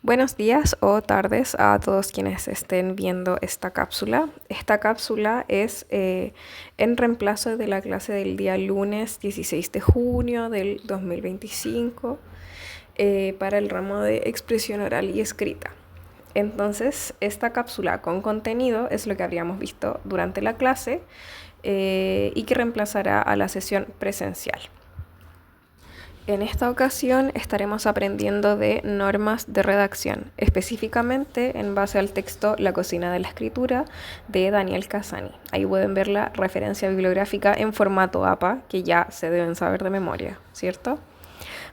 Buenos días o tardes a todos quienes estén viendo esta cápsula. Esta cápsula es en reemplazo de la clase del día lunes 16 de junio del 2025 para el ramo de expresión oral y escrita. Entonces, esta cápsula con contenido es lo que habríamos visto durante la clase y que reemplazará a la sesión presencial. En esta ocasión estaremos aprendiendo de normas de redacción, específicamente en base al texto La cocina de la escritura de Daniel Cassani. Ahí pueden ver la referencia bibliográfica en formato APA, que ya se deben saber de memoria, ¿cierto?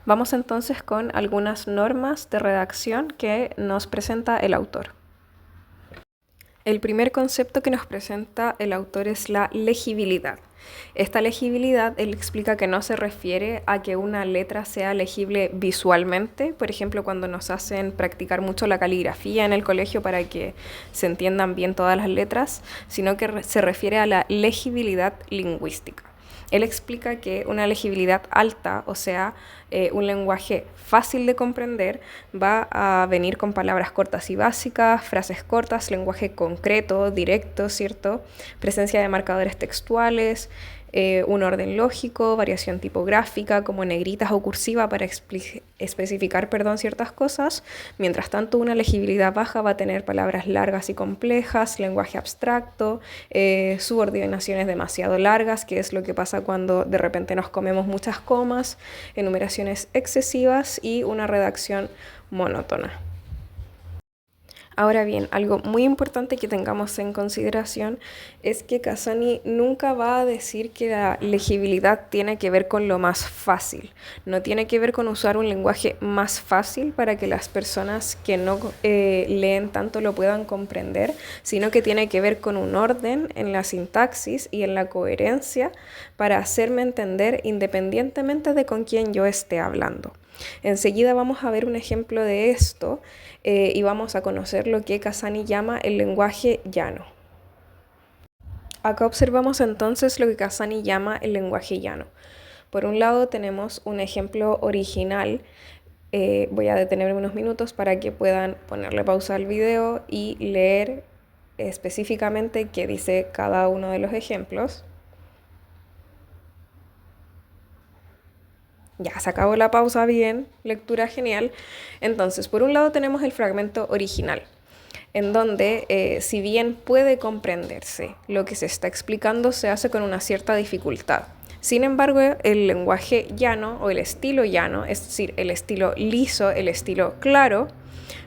Vamos entonces con algunas normas de redacción que nos presenta el autor. El primer concepto que nos presenta el autor es la legibilidad. Esta legibilidad, él explica que no se refiere a que una letra sea legible visualmente, por ejemplo, cuando nos hacen practicar mucho la caligrafía en el colegio para que se entiendan bien todas las letras, sino que se refiere a la legibilidad lingüística. Él explica que una legibilidad alta, o sea, un lenguaje fácil de comprender, va a venir con palabras cortas y básicas, frases cortas, lenguaje concreto, directo, ¿cierto? Presencia de marcadores textuales, un orden lógico, variación tipográfica como negritas o cursiva para especificar ciertas cosas. Mientras tanto, una legibilidad baja va a tener palabras largas y complejas, lenguaje abstracto, subordinaciones demasiado largas, que es lo que pasa cuando de repente nos comemos muchas comas, enumeraciones excesivas y una redacción monótona. Ahora bien, algo muy importante que tengamos en consideración es que Cassani nunca va a decir que la legibilidad tiene que ver con lo más fácil. No tiene que ver con usar un lenguaje más fácil para que las personas que no leen tanto lo puedan comprender, sino que tiene que ver con un orden en la sintaxis y en la coherencia para hacerme entender independientemente de con quién yo esté hablando. Enseguida vamos a ver un ejemplo de esto y vamos a conocer lo que Cassani llama el lenguaje llano. Acá observamos entonces lo que Cassani llama el lenguaje llano. Por un lado tenemos un ejemplo original. Voy a detenerme unos minutos para que puedan ponerle pausa al video y leer específicamente qué dice cada uno de los ejemplos. Ya, se acabó la pausa, bien, lectura genial. Entonces, por un lado tenemos el fragmento original, en donde, si bien puede comprenderse lo que se está explicando, se hace con una cierta dificultad. Sin embargo, el lenguaje llano o el estilo llano, es decir, el estilo liso, el estilo claro,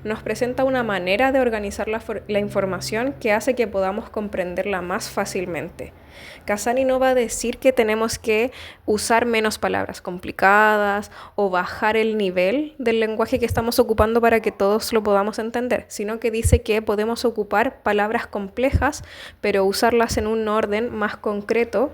nos presenta una manera de organizar la información que hace que podamos comprenderla más fácilmente. Cassani no va a decir que tenemos que usar menos palabras complicadas o bajar el nivel del lenguaje que estamos ocupando para que todos lo podamos entender, sino que dice que podemos ocupar palabras complejas, pero usarlas en un orden más concreto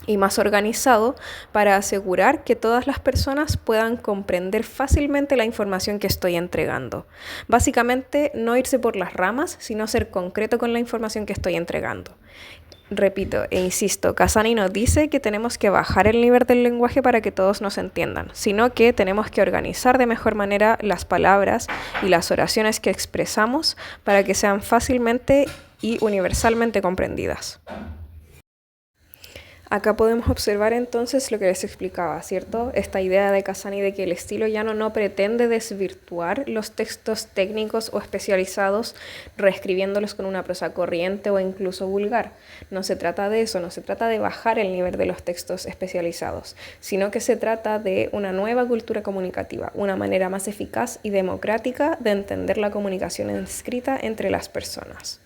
y más organizado para asegurar que todas las personas puedan comprender fácilmente la información que estoy entregando. Básicamente, no irse por las ramas, sino ser concreto con la información que estoy entregando. Repito e insisto, Cassani no dice que tenemos que bajar el nivel del lenguaje para que todos nos entiendan, sino que tenemos que organizar de mejor manera las palabras y las oraciones que expresamos para que sean fácilmente y universalmente comprendidas. Acá podemos observar entonces lo que les explicaba, ¿cierto? Esta idea de Cassani de que el estilo llano no pretende desvirtuar los textos técnicos o especializados, reescribiéndolos con una prosa corriente o incluso vulgar. No se trata de eso, no se trata de bajar el nivel de los textos especializados, sino que se trata de una nueva cultura comunicativa, una manera más eficaz y democrática de entender la comunicación escrita entre las personas.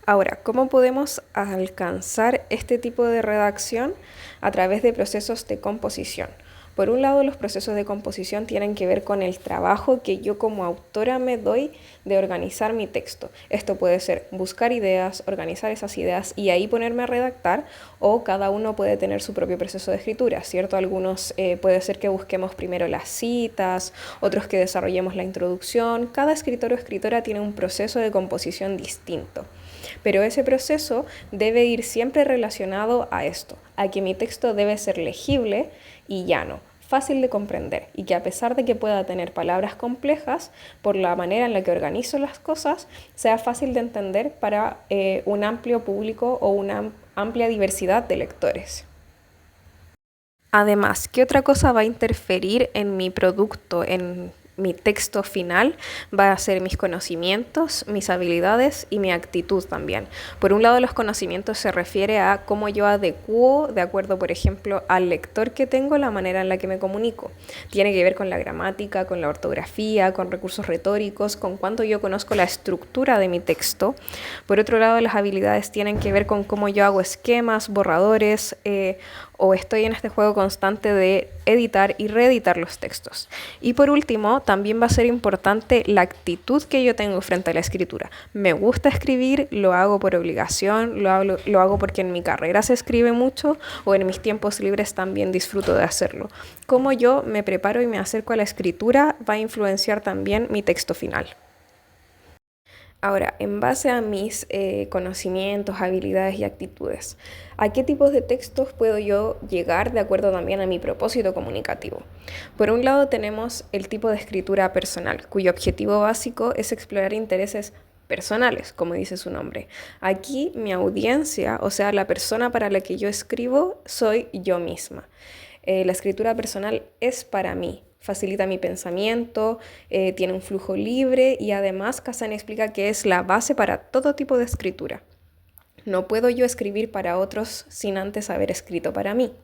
Ahora, ¿cómo podemos alcanzar este tipo de redacción? A través de procesos de composición. Por un lado, los procesos de composición tienen que ver con el trabajo que yo como autora me doy de organizar mi texto. Esto puede ser buscar ideas, organizar esas ideas y ahí ponerme a redactar, o cada uno puede tener su propio proceso de escritura, ¿cierto? Algunos puede ser que busquemos primero las citas, otros que desarrollemos la introducción. Cada escritor o escritora tiene un proceso de composición distinto. Pero ese proceso debe ir siempre relacionado a esto, a que mi texto debe ser legible y llano, fácil de comprender y que a pesar de que pueda tener palabras complejas, por la manera en la que organizo las cosas, sea fácil de entender para un amplio público o una amplia diversidad de lectores. Además, ¿qué otra cosa va a interferir en mi producto, en mi texto final? Va a ser mis conocimientos, mis habilidades y mi actitud también. Por un lado, los conocimientos se refiere a cómo yo adecuo, de acuerdo, por ejemplo, al lector que tengo, la manera en la que me comunico. Tiene que ver con la gramática, con la ortografía, con recursos retóricos, con cuánto yo conozco la estructura de mi texto. Por otro lado, las habilidades tienen que ver con cómo yo hago esquemas, borradores, o estoy en este juego constante de editar y reeditar los textos. Y por último, también va a ser importante la actitud que yo tengo frente a la escritura. Me gusta escribir, lo hago por obligación, lo hago porque en mi carrera se escribe mucho o en mis tiempos libres también disfruto de hacerlo. Cómo yo me preparo y me acerco a la escritura va a influenciar también mi texto final. Ahora, en base a mis conocimientos, habilidades y actitudes, ¿a qué tipos de textos puedo yo llegar de acuerdo también a mi propósito comunicativo? Por un lado tenemos el tipo de escritura personal, cuyo objetivo básico es explorar intereses personales, como dice su nombre. Aquí mi audiencia, o sea, la persona para la que yo escribo, soy yo misma. La escritura personal es para mí, facilita mi pensamiento, tiene un flujo libre y además Kazan explica que es la base para todo tipo de escritura. No puedo yo escribir para otros sin antes haber escrito para mí.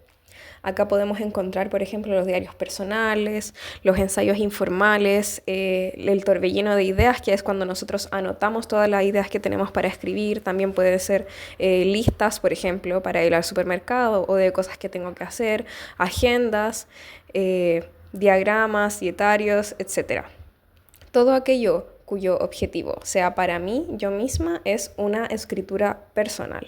Acá podemos encontrar, por ejemplo, los diarios personales, los ensayos informales, el torbellino de ideas, que es cuando nosotros anotamos todas las ideas que tenemos para escribir. También puede ser listas, por ejemplo, para ir al supermercado o de cosas que tengo que hacer, agendas, diagramas, dietarios, etc. Todo aquello cuyo objetivo sea para mí, yo misma, es una escritura personal.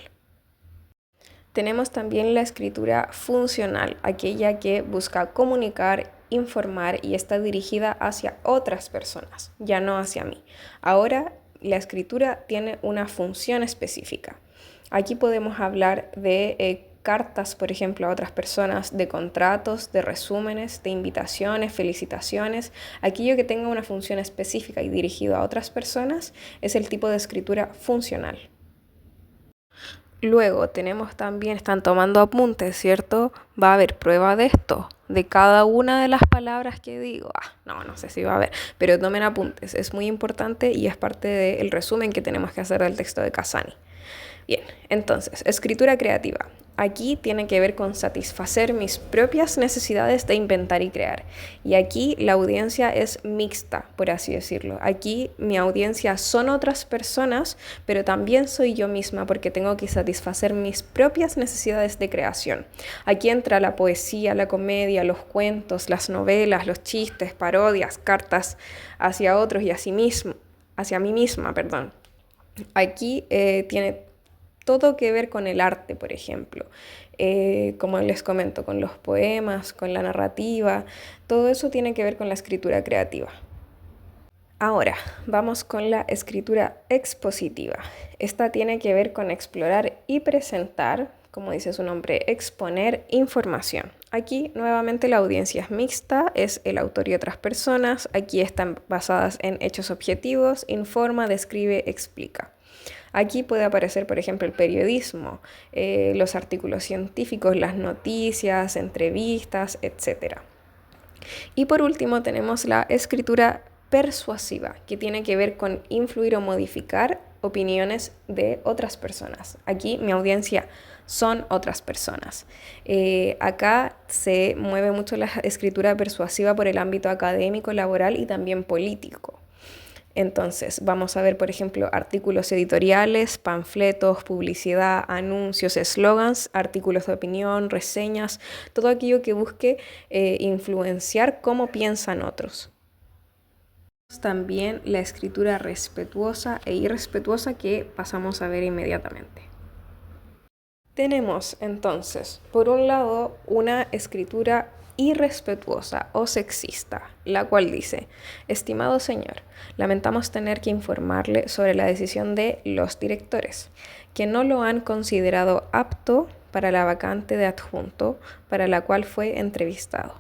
Tenemos también la escritura funcional, aquella que busca comunicar, informar y está dirigida hacia otras personas, ya no hacia mí. Ahora, la escritura tiene una función específica. Aquí podemos hablar de cartas, por ejemplo, a otras personas, de contratos, de resúmenes, de invitaciones, felicitaciones. Aquello que tenga una función específica y dirigido a otras personas es el tipo de escritura funcional. Luego tenemos también, están tomando apuntes, ¿cierto? Va a haber prueba de esto, de cada una de las palabras que digo. No sé si va a haber, pero tomen apuntes, es muy importante y es parte del resumen que tenemos que hacer del texto de Kazani. Bien, entonces, escritura creativa. Aquí tiene que ver con satisfacer mis propias necesidades de inventar y crear. Y aquí la audiencia es mixta, por así decirlo. Aquí mi audiencia son otras personas, pero también soy yo misma porque tengo que satisfacer mis propias necesidades de creación. Aquí entra la poesía, la comedia, los cuentos, las novelas, los chistes, parodias, cartas hacia otros y hacia mí misma, perdón. Aquí tiene todo que ver con el arte, por ejemplo. Como les comento, con los poemas, con la narrativa, todo eso tiene que ver con la escritura creativa. Ahora, vamos con la escritura expositiva. Esta tiene que ver con explorar y presentar, como dice su nombre, exponer información. Aquí nuevamente la audiencia es mixta, es el autor y otras personas. Aquí están basadas en hechos objetivos, informa, describe, explica. Aquí puede aparecer, por ejemplo, el periodismo, los artículos científicos, las noticias, entrevistas, etc. Y por último tenemos la escritura persuasiva, que tiene que ver con influir o modificar opiniones de otras personas. Aquí mi audiencia son otras personas. Acá se mueve mucho la escritura persuasiva por el ámbito académico, laboral y también político. Entonces, vamos a ver, por ejemplo, artículos editoriales, panfletos, publicidad, anuncios, eslogans, artículos de opinión, reseñas, todo aquello que busque influenciar cómo piensan otros. También la escritura respetuosa e irrespetuosa que pasamos a ver inmediatamente. Tenemos entonces, por un lado, una escritura irrespetuosa o sexista, la cual dice: estimado señor, lamentamos tener que informarle sobre la decisión de los directores, que no lo han considerado apto para la vacante de adjunto para la cual fue entrevistado.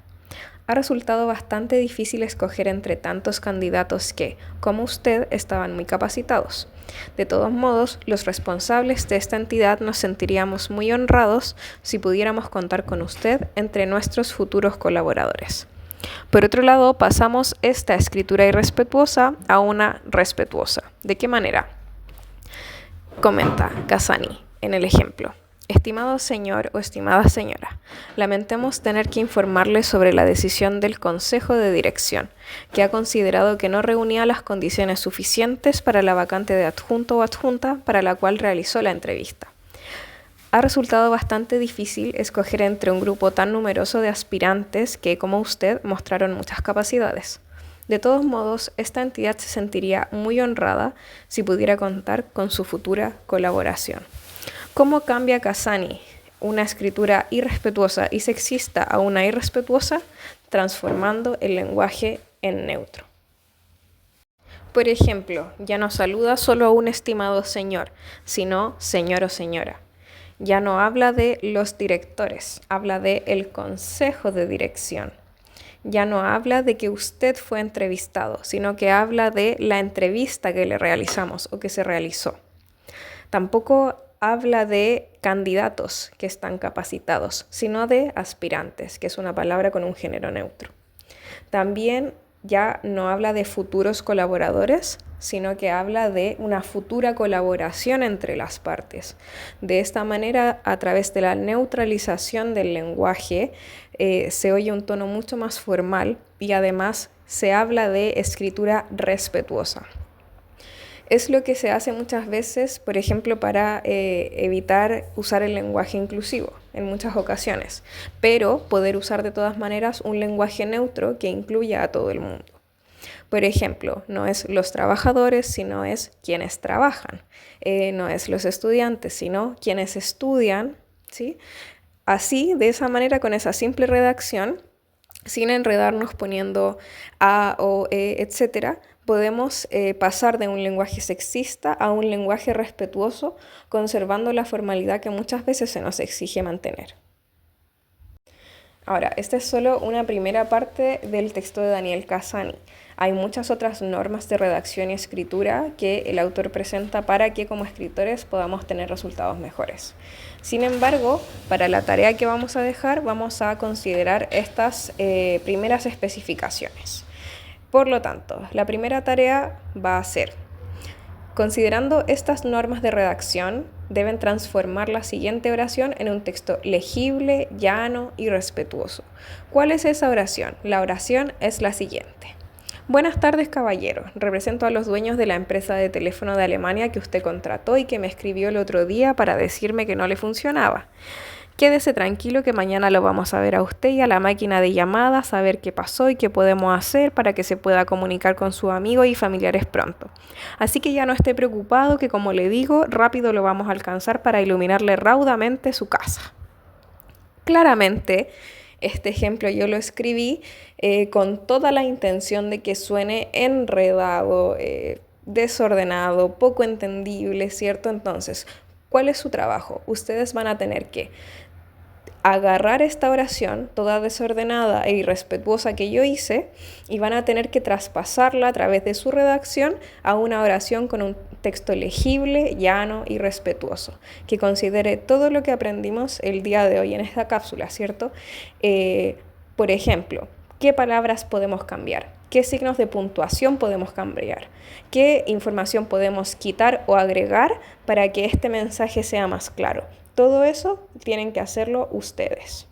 Ha resultado bastante difícil escoger entre tantos candidatos que, como usted, estaban muy capacitados. De todos modos, los responsables de esta entidad nos sentiríamos muy honrados si pudiéramos contar con usted entre nuestros futuros colaboradores. Por otro lado, pasamos esta escritura irrespetuosa a una respetuosa. ¿De qué manera? Comenta Cassani en el ejemplo. Estimado señor o estimada señora, lamentemos tener que informarle sobre la decisión del Consejo de Dirección, que ha considerado que no reunía las condiciones suficientes para la vacante de adjunto o adjunta para la cual realizó la entrevista. Ha resultado bastante difícil escoger entre un grupo tan numeroso de aspirantes que, como usted, mostraron muchas capacidades. De todos modos, esta entidad se sentiría muy honrada si pudiera contar con su futura colaboración. ¿Cómo cambia Cassani una escritura irrespetuosa y sexista a una irrespetuosa? Transformando el lenguaje en neutro. Por ejemplo, ya no saluda solo a un estimado señor, sino señor o señora. Ya no habla de los directores, habla de el consejo de dirección. Ya no habla de que usted fue entrevistado, sino que habla de la entrevista que le realizamos o que se realizó. Tampoco habla de candidatos que están capacitados, sino de aspirantes, que es una palabra con un género neutro. También ya no habla de futuros colaboradores, sino que habla de una futura colaboración entre las partes. De esta manera, a través de la neutralización del lenguaje, se oye un tono mucho más formal y además se habla de escritura respetuosa. Es lo que se hace muchas veces, por ejemplo, para evitar usar el lenguaje inclusivo en muchas ocasiones, pero poder usar de todas maneras un lenguaje neutro que incluya a todo el mundo. Por ejemplo, no es los trabajadores, sino es quienes trabajan. No es los estudiantes, sino quienes estudian, ¿sí? Así, de esa manera, con esa simple redacción, sin enredarnos poniendo a, o, etcétera, podemos pasar de un lenguaje sexista a un lenguaje respetuoso, conservando la formalidad que muchas veces se nos exige mantener. Ahora, esta es solo una primera parte del texto de Daniel Cassani. Hay muchas otras normas de redacción y escritura que el autor presenta para que como escritores podamos tener resultados mejores. Sin embargo, para la tarea que vamos a dejar, vamos a considerar estas primeras especificaciones. Por lo tanto, la primera tarea va a ser: considerando estas normas de redacción, deben transformar la siguiente oración en un texto legible, llano y respetuoso. ¿Cuál es esa oración? La oración es la siguiente. Buenas tardes, caballero. Represento a los dueños de la empresa de teléfono de Alemania que usted contrató y que me escribió el otro día para decirme que no le funcionaba. Quédese tranquilo que mañana lo vamos a ver a usted y a la máquina de llamadas a ver qué pasó y qué podemos hacer para que se pueda comunicar con sus amigos y familiares pronto. Así que ya no esté preocupado que, como le digo, rápido lo vamos a alcanzar para iluminarle raudamente su casa. Claramente, este ejemplo yo lo escribí con toda la intención de que suene enredado, desordenado, poco entendible, ¿cierto? Entonces, ¿cuál es su trabajo? Ustedes van a tener que agarrar esta oración toda desordenada e irrespetuosa que yo hice y van a tener que traspasarla a través de su redacción a una oración con un texto legible, llano y respetuoso, que considere todo lo que aprendimos el día de hoy en esta cápsula, ¿cierto? Por ejemplo, ¿qué palabras podemos cambiar? ¿Qué signos de puntuación podemos cambiar? ¿Qué información podemos quitar o agregar para que este mensaje sea más claro? Todo eso tienen que hacerlo ustedes.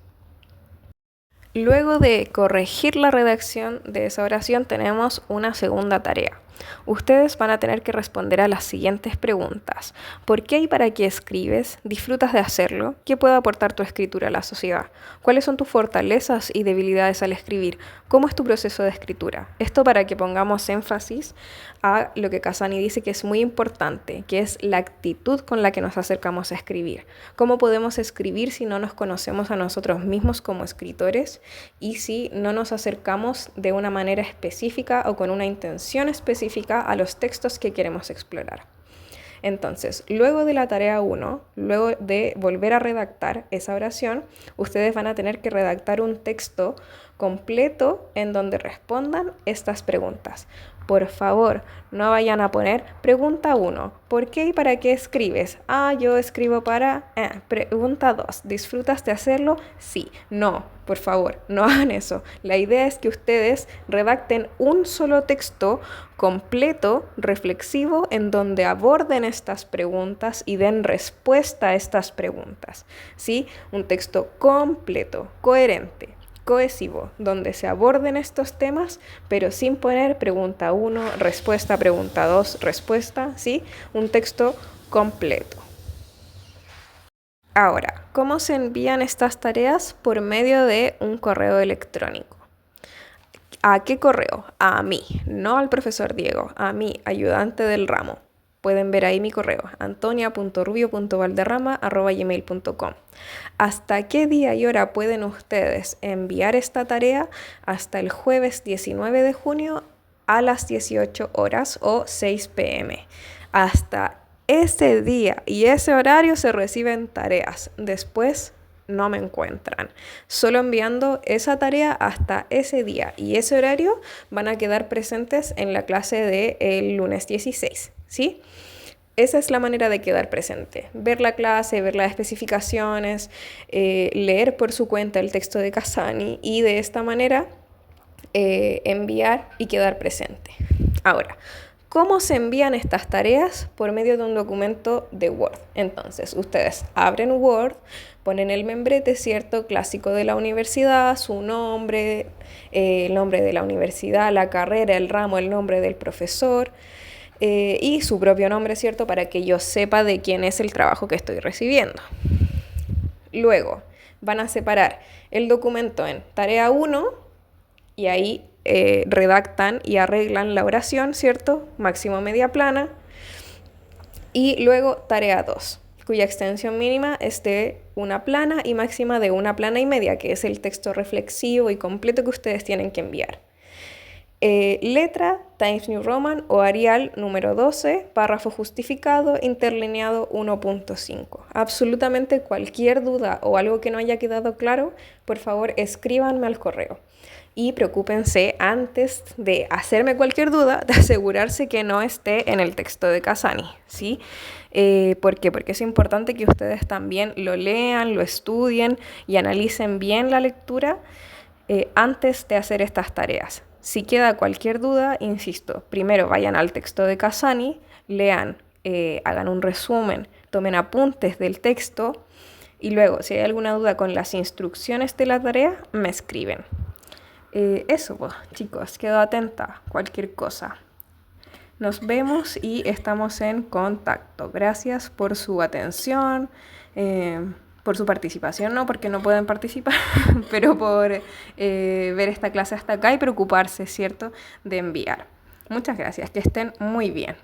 Luego de corregir la redacción de esa oración, tenemos una segunda tarea. Ustedes van a tener que responder a las siguientes preguntas. ¿Por qué y para qué escribes? ¿Disfrutas de hacerlo? ¿Qué puede aportar tu escritura a la sociedad? ¿Cuáles son tus fortalezas y debilidades al escribir? ¿Cómo es tu proceso de escritura? Esto para que pongamos énfasis a lo que Cassani dice que es muy importante, que es la actitud con la que nos acercamos a escribir. ¿Cómo podemos escribir si no nos conocemos a nosotros mismos como escritores y si no nos acercamos de una manera específica o con una intención específica a los textos que queremos explorar? Entonces, luego de la tarea 1, luego de volver a redactar esa oración, ustedes van a tener que redactar un texto completo en donde respondan estas preguntas. Por favor, no vayan a poner pregunta 1, ¿por qué y para qué escribes? Yo escribo para... Pregunta 2, ¿disfrutas de hacerlo? Sí. No, por favor, no hagan eso. La idea es que ustedes redacten un solo texto completo, reflexivo, en donde aborden estas preguntas y den respuesta a estas preguntas. ¿Sí? Un texto completo, coherente, cohesivo, donde se aborden estos temas, pero sin poner pregunta 1, respuesta, pregunta 2, respuesta, ¿sí? Un texto completo. Ahora, ¿cómo se envían estas tareas? Por medio de un correo electrónico. ¿A qué correo? A mí, no al profesor Diego, a mí, ayudante del ramo. Pueden ver ahí mi correo, antonia.rubio.valderrama@gmail.com. ¿Hasta qué día y hora pueden ustedes enviar esta tarea? Hasta el jueves 19 de junio a las 18 horas o 6 p.m. Hasta ese día y ese horario se reciben tareas. Después no me encuentran. Solo enviando esa tarea hasta ese día y ese horario van a quedar presentes en la clase del lunes 16, ¿sí? Esa es la manera de quedar presente. Ver la clase, ver las especificaciones, leer por su cuenta el texto de Casani y de esta manera enviar y quedar presente. Ahora, ¿cómo se envían estas tareas? Por medio de un documento de Word. Entonces, ustedes abren Word, ponen el membrete, ¿cierto? Clásico de la universidad, su nombre, el nombre de la universidad, la carrera, el ramo, el nombre del profesor y su propio nombre, ¿cierto? Para que yo sepa de quién es el trabajo que estoy recibiendo. Luego, van a separar el documento en tarea 1 y ahí redactan y arreglan la oración, ¿cierto? Máximo media plana. Y luego tarea 2, cuya extensión mínima es de una plana y máxima de una plana y media, que es el texto reflexivo y completo que ustedes tienen que enviar. Letra, Times New Roman o Arial número 12, párrafo justificado, interlineado 1.5. Absolutamente cualquier duda o algo que no haya quedado claro, por favor escríbanme al correo. Y preocúpense antes de hacerme cualquier duda de asegurarse que no esté en el texto de Casani, ¿sí? ¿Por qué? Porque es importante que ustedes también lo lean, lo estudien y analicen bien la lectura antes de hacer estas tareas. Si queda cualquier duda, insisto, primero vayan al texto de Casani, lean, hagan un resumen, tomen apuntes del texto y luego, si hay alguna duda con las instrucciones de la tarea, me escriben. Eso, pues, chicos, quedo atenta a cualquier cosa. Nos vemos y estamos en contacto. Gracias por su atención, por su participación, no porque no pueden participar, pero por ver esta clase hasta acá y preocuparse, ¿cierto?, de enviar. Muchas gracias, que estén muy bien.